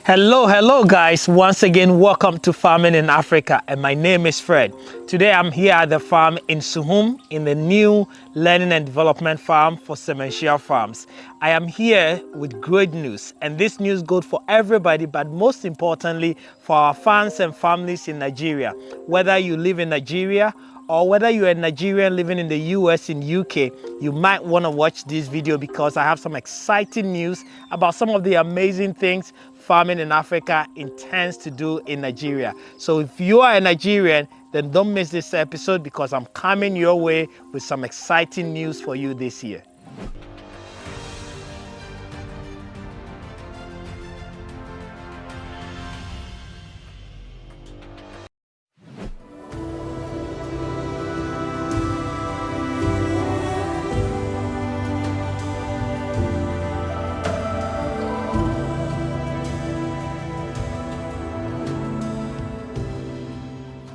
Hello guys. Once again, welcome to Farming in Africa, and my name is Fred. Today I'm here at the farm in Suhum in the new learning and development farm for Sementia Farms. I am here with great news, and this news goes for everybody, but most importantly for our fans and families in Nigeria. Whether you live in Nigeria or whether you're a Nigerian living in the US, in UK, you might want to watch this video because I have some exciting news about some of the amazing things Farming in Africa intends to do in Nigeria. So if you are a Nigerian, then don't miss this episode because I'm coming your way with some exciting news for you this year.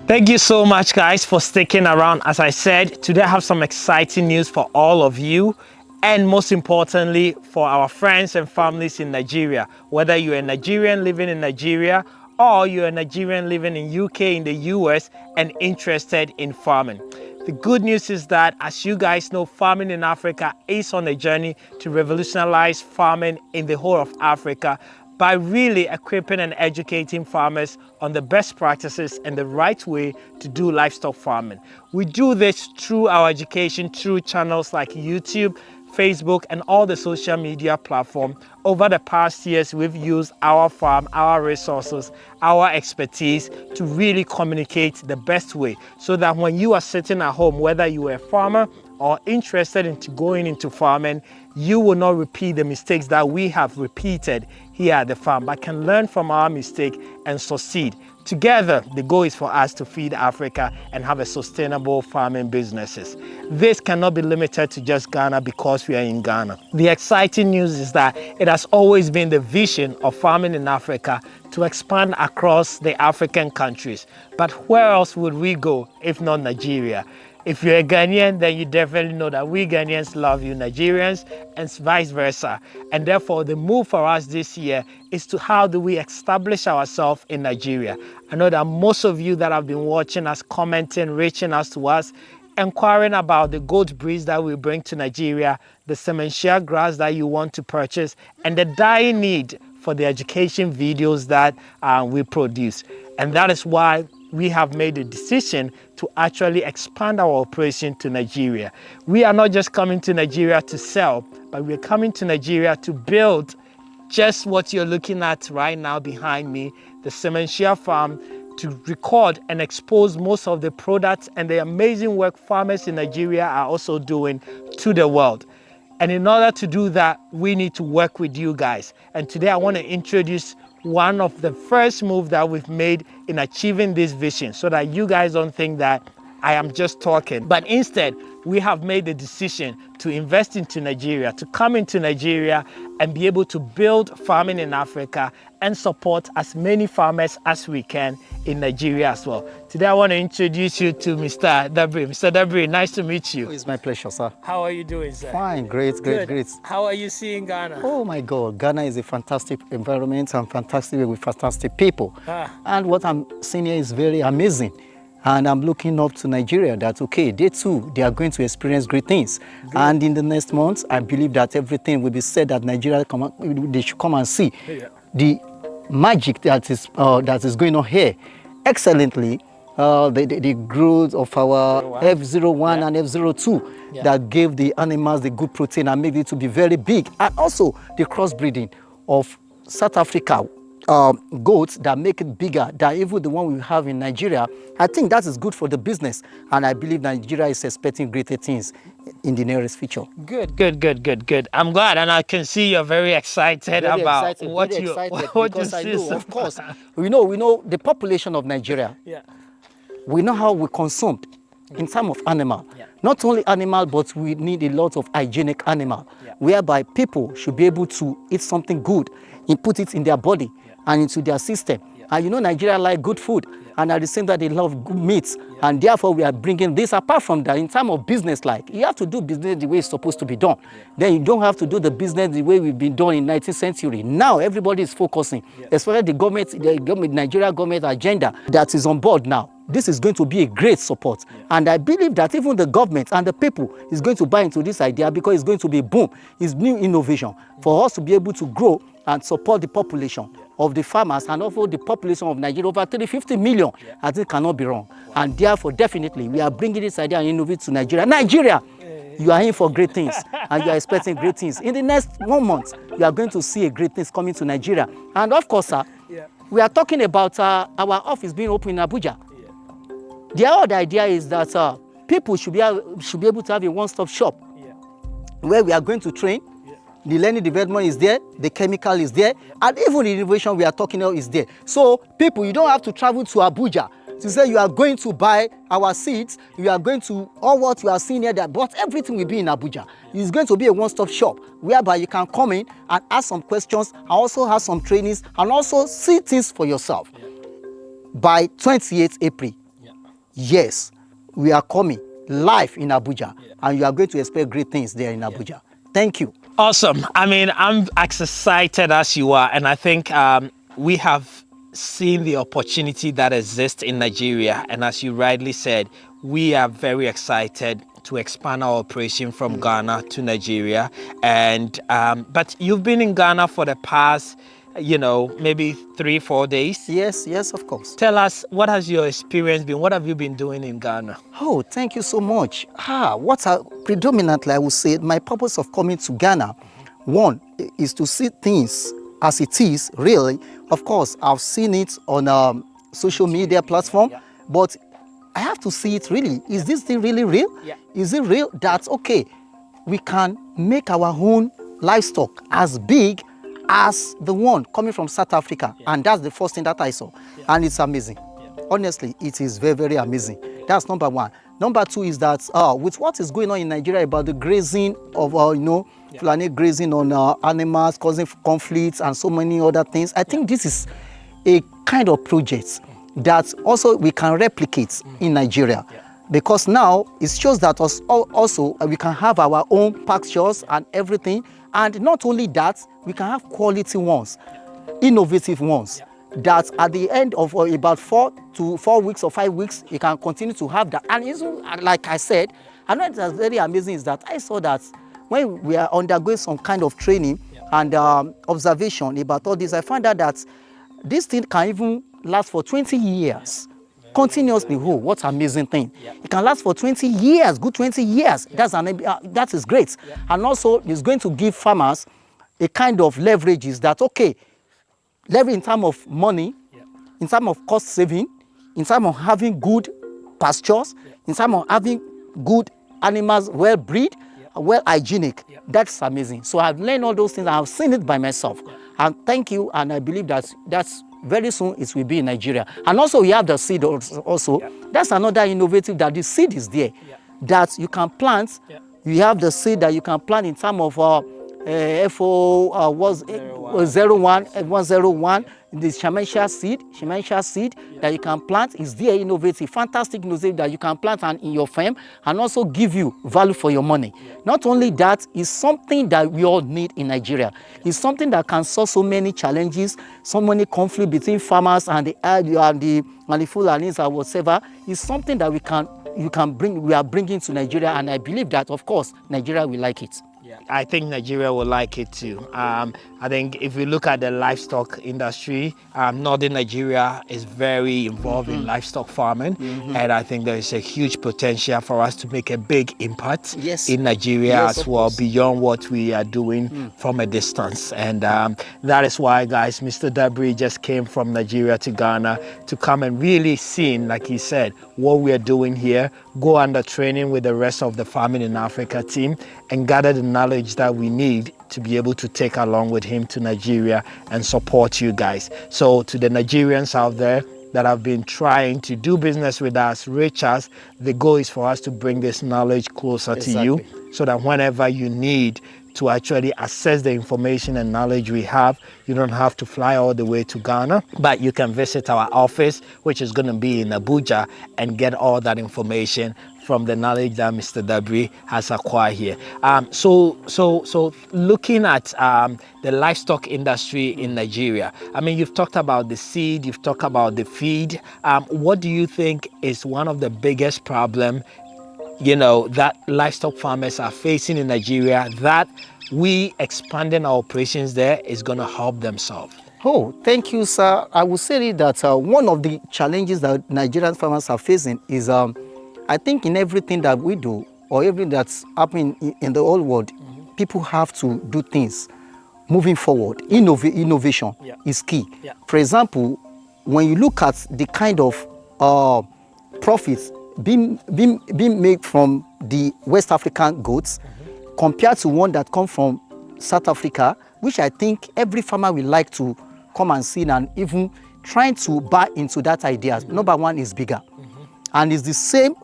Thank you so much guys for sticking around. As I said, today I have some exciting news for all of you, and most importantly for our friends and families in Nigeria. Whether you're a Nigerian living in Nigeria or you're a Nigerian living in UK, in the US, and interested in farming. The good news is that, as you guys know, Farming in Africa is on a journey to revolutionize farming in the whole of Africa by really equipping and educating farmers on the best practices and the right way to do livestock farming. We do this through our education, through channels like YouTube, Facebook, and all the social media platforms. Over the past years, we've used our farm, our resources, our expertise to really communicate the best way so that when you are sitting at home, whether you are a farmer or interested in going into farming, you will not repeat the mistakes that we have repeated here at the farm, but can learn from our mistake and succeed. Together, the goal is for us to feed Africa and have a sustainable farming businesses. This cannot be limited to just Ghana because we are in Ghana. The exciting news is that it has always been the vision of Farming in Africa to expand across the African countries. But where else would we go if not Nigeria? If you're a Ghanaian, then you definitely know that we Ghanaians love you Nigerians, and vice versa. And therefore, the move for us this year is to how do we establish ourselves in Nigeria. I know that most of you that have been watching us, commenting, reaching us to us, inquiring about the goat breeds that we bring to Nigeria, the Sementia grass that you want to purchase, and the dying need for the education videos that we produce. And that is why we have made a decision to actually expand our operation to Nigeria. We are not just coming to Nigeria to sell, but we're coming to Nigeria to build just what you're looking at right now behind me, the Sementia farm, to record and expose most of the products and the amazing work farmers in Nigeria are also doing to the world. And in order to do that, we need to work with you guys. And today I want to introduce one of the first moves that we've made in achieving this vision, so that you guys don't think that I am just talking, but instead we have made the decision to invest into Nigeria, to come into Nigeria and be able to build Farming in Africa and support as many farmers as we can in Nigeria as well. Today I want to introduce you to Mr. Dabiri. Mr. Dabiri, nice to meet you. It's my pleasure, sir. How are you doing, sir? Fine, great. How are you seeing Ghana? Oh my God, Ghana is a fantastic environment and fantastic with fantastic people. And what I'm seeing here is very amazing. And I'm looking up to Nigeria that, okay, they too, they are going to experience great things. Good. And in the next months, I believe that everything will be said that Nigeria, they should come and see the magic that is going on here. Excellently, the growth of our F01 and F02 that gave the animals the good protein and made it to be very big. And also the crossbreeding of South Africa goats that make it bigger than even the one we have in Nigeria. I think that is good for the business, and I believe Nigeria is expecting greater things in the nearest future. Good. I'm glad, and I can see you're very excited about what you see. Of course, we know the population of Nigeria. Yeah. We know how we consume in terms of animal. Yeah. Not only animal, but we need a lot of hygienic animal, whereby people should be able to eat something good and put it in their body and into their system And you know Nigeria like good food, and at the same time they love good meat, and therefore we are bringing this. Apart from that, in terms of business, like you have to do business the way it's supposed to be done. Then you don't have to do the business the way we've been done in 19th century. Now everybody is focusing, especially the Nigeria government agenda that is on board now. This is going to be a great support, and I believe that even the government and the people is going to buy into this idea, because it's going to be a boom. It's new innovation for us to be able to grow and support the population of the farmers and also the population of Nigeria, over 350 million. I think cannot be wrong, and therefore definitely we are bringing this idea and innovate to Nigeria. Nigeria, you are in for great things, and you are expecting great things. In the next 1 month, you are going to see a great things coming to Nigeria. And of course, sir, we are talking about our office being open in Abuja. The other idea is that people should be able to have a one-stop shop where we are going to train. The learning development is there, the chemical is there, and even the innovation we are talking about is there. So people, you don't have to travel to Abuja to say you are going to buy our seeds, you are going to, all what you are seeing here, but everything will be in Abuja. It's going to be a one-stop shop whereby you can come in and ask some questions, and also have some trainings, and also see things for yourself. By 28th April, yes, we are coming live in Abuja, and you are going to expect great things there in Abuja. Thank you. Awesome. I mean, I'm as excited as you are, and I think we have seen the opportunity that exists in Nigeria, and as you rightly said, we are very excited to expand our operation from Ghana to Nigeria. And but you've been in Ghana for the past, maybe 3-4 days. Yes, of course. Tell us, what has your experience been? What have you been doing in Ghana? Oh, thank you so much. Predominantly, I would say my purpose of coming to Ghana, one, is to see things as it is, really. Of course, I've seen it on social media platform, but I have to see it really. Is this thing really real? Is it real that, okay, we can make our own livestock as big as the one coming from South Africa? And that's the first thing that I saw. And it's amazing. Honestly, it is very, very amazing. That's number one. Number two is that with what is going on in Nigeria about the grazing of, Fulani grazing on animals, causing conflicts and so many other things, I think this is a kind of project that also we can replicate in Nigeria. Because now it shows that also we can have our own pastures and everything. And not only that, we can have quality ones, innovative ones, that at the end of about 4 weeks or 5 weeks, you can continue to have that. And even, like I said, I know that's very amazing is that I saw that when we are undergoing some kind of training and observation about all this, I found out that this thing can even last for 20 years. Continuously. Oh, what amazing thing. It can last for 20 years, good 20 years. That is great. And also it's going to give farmers a kind of leverages that, okay, leverage in terms of money, in terms of cost saving, in terms of having good pastures, in terms of having good animals, well bred, well hygienic. That's amazing. So I've learned all those things. I've seen it by myself. And thank you. And I believe that's very soon it will be in Nigeria. And also we have the seed also. That's another innovative, that the seed is there, that you can plant. You have the seed that you can plant in terms of FO was 101, the Shemansha seed that you can plant is there, innovative, fantastic innovative that you can plant in your farm and also give you value for your money. Not only that, it's something that we all need in Nigeria. It's something that can solve so many challenges, so many conflict between farmers and the Fulanis or whatever. It's something that we are bringing to Nigeria, and I believe that, of course, Nigeria will like it. I think Nigeria will like it too. I think if we look at the livestock industry, northern Nigeria is very involved in livestock farming, and I think there is a huge potential for us to make a big impact in Nigeria as well, beyond what we are doing from a distance. And that is why, guys, Mr. Dabiri just came from Nigeria to Ghana to come and really see, like he said, what we are doing here, go under training with the rest of the Farming in Africa team, and gather the knowledge that we need to be able to take along with him to Nigeria and support you guys. So to the Nigerians out there that have been trying to do business with us, reach us, the goal is for us to bring this knowledge closer to you, so that whenever you need to actually access the information and knowledge we have. You don't have to fly all the way to Ghana, but you can visit our office, which is going to be in Abuja, and get all that information from the knowledge that Mr. Dabiri has acquired here. So looking at the livestock industry in Nigeria, I mean, you've talked about the seed, you've talked about the feed. What do you think is one of the biggest problems, that livestock farmers are facing in Nigeria that we expanding our operations there is going to help them solve? Oh, thank you, sir. I would say that one of the challenges that Nigerian farmers are facing is, I think in everything that we do or everything that's happening in the whole world, people have to do things moving forward. Innovation is key. Yeah. For example, when you look at the kind of profits being made from the West African goats compared to one that come from South Africa, which I think every farmer will like to come and see and even trying to buy into that idea. Number one is bigger. And it's the same,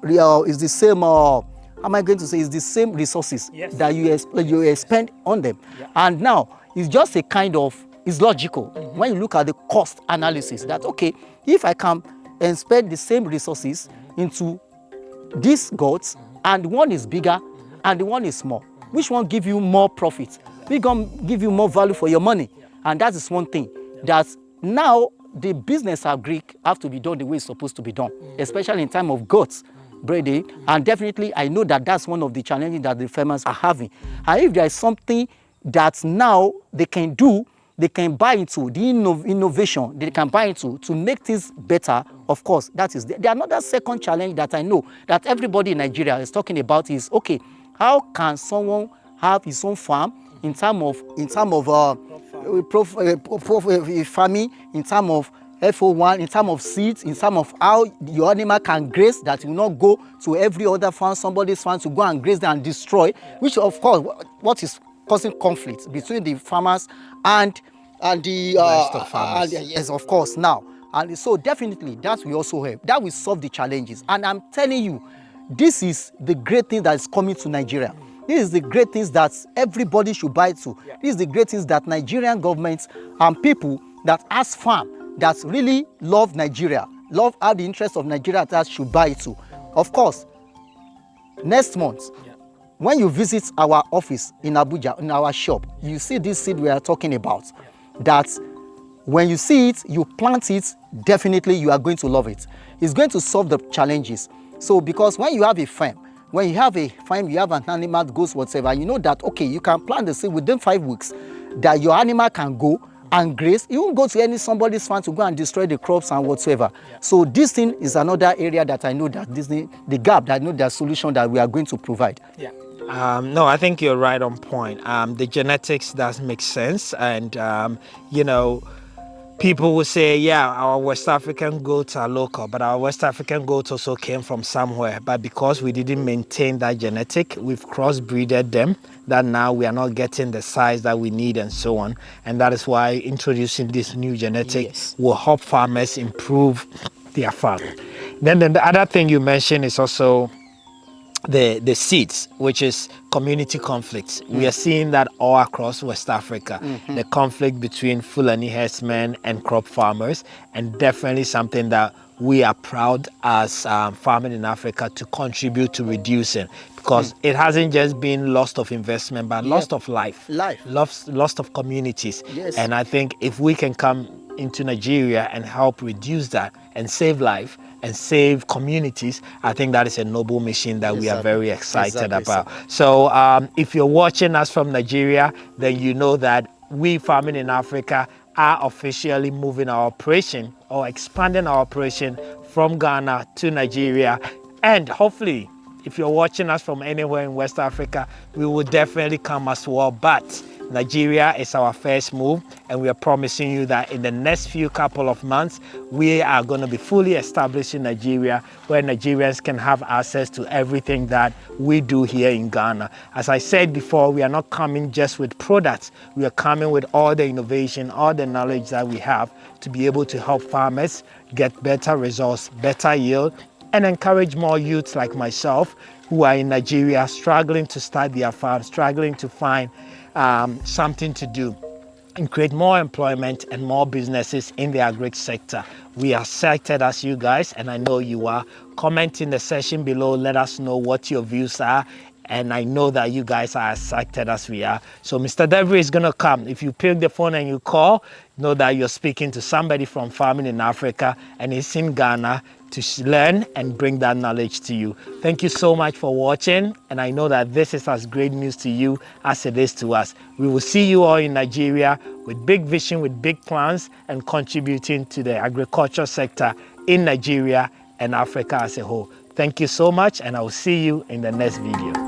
how am I going to say, it's the same resources that you spend on them. And now, it's just a kind of, it's logical. When you look at the cost analysis, that, okay, if I can spend the same resources into these goats, and one is bigger and the one is small, which one give you more profit? Which one give you more value for your money? And that is one thing that now the business agric have to be done the way it's supposed to be done, especially in time of goats breeding. And definitely, I know that that's one of the challenges that the farmers are having. And if there is something that now they can do, they can buy into the innovation, they can buy into to make things better, of course, that is the another second challenge that I know that everybody in Nigeria is talking about is, okay, how can someone have his own farm in terms of farming, in terms of FO1, in terms of seeds, in terms of how your animal can graze, that will not go to every other farm, somebody's farm, to go and graze and destroy, which of course, what is causing conflict between the farmers and the livestock farmers. Yes, of course, now. And so definitely that will also help. That will solve the challenges. And I'm telling you, this is the great thing that is coming to Nigeria. This is the great things that everybody should buy to. This is the great things that Nigerian governments and people that has farm, that really love Nigeria, love how the interest of Nigeria that should buy to. Of course, next month, when you visit our office in Abuja, in our shop, you see this seed we are talking about. That when you see it, you plant it, definitely you are going to love it. It's going to solve the challenges. So because when you have a farm, you have an animal, goes whatever, you know that, okay, you can plant the seed within 5 weeks, that your animal can go and graze. You won't go to somebody's farm to go and destroy the crops and whatsoever. So this thing is another area that I know that the gap, that I know the solution that we are going to provide. No, I think you're right on point. The genetics does make sense, and people will say, yeah, our West African goats are local, but our West African goats also came from somewhere. But because we didn't maintain that genetic, we've crossbreeded them, that now we are not getting the size that we need and so on. And that is why introducing this new genetic will help farmers improve their farm. Then the other thing you mentioned is also the seeds, which is community conflicts. We are seeing that all across West Africa, the conflict between Fulani herdsmen and crop farmers, and definitely something that we are proud as farming in Africa to contribute to reducing, because it hasn't just been loss of investment, but loss of life, loss of communities. And I think if we can come into Nigeria and help reduce that and save life and save communities, I think that is a noble mission that we are very excited about. So if you're watching us from Nigeria, then you know that we farming in Africa are officially moving our operation or expanding our operation from Ghana to Nigeria. And hopefully, if you're watching us from anywhere in West Africa, we will definitely come as well. But Nigeria is our first move, and we are promising you that in the next few couple of months, we are going to be fully established in Nigeria, where Nigerians can have access to everything that we do here in Ghana. As I said before, we are not coming just with products. We are coming with all the innovation, all the knowledge that we have to be able to help farmers get better results, better yield, and encourage more youths like myself who are in Nigeria struggling to start their farm, struggling to find something to do and create more employment and more businesses in the agri sector. We are excited as you guys, and I know you are. Comment in the section below, let us know what your views are, and I know that you guys are as excited as we are. So Mr. Dabiri is gonna come. If you pick the phone and you call, know that you're speaking to somebody from farming in Africa, and he's in Ghana to learn and bring that knowledge to you. Thank you so much for watching, and I know that this is as great news to you as it is to us. We will see you all in Nigeria with big vision, with big plans, and contributing to the agriculture sector in Nigeria and Africa as a whole. Thank you so much, and I will see you in the next video.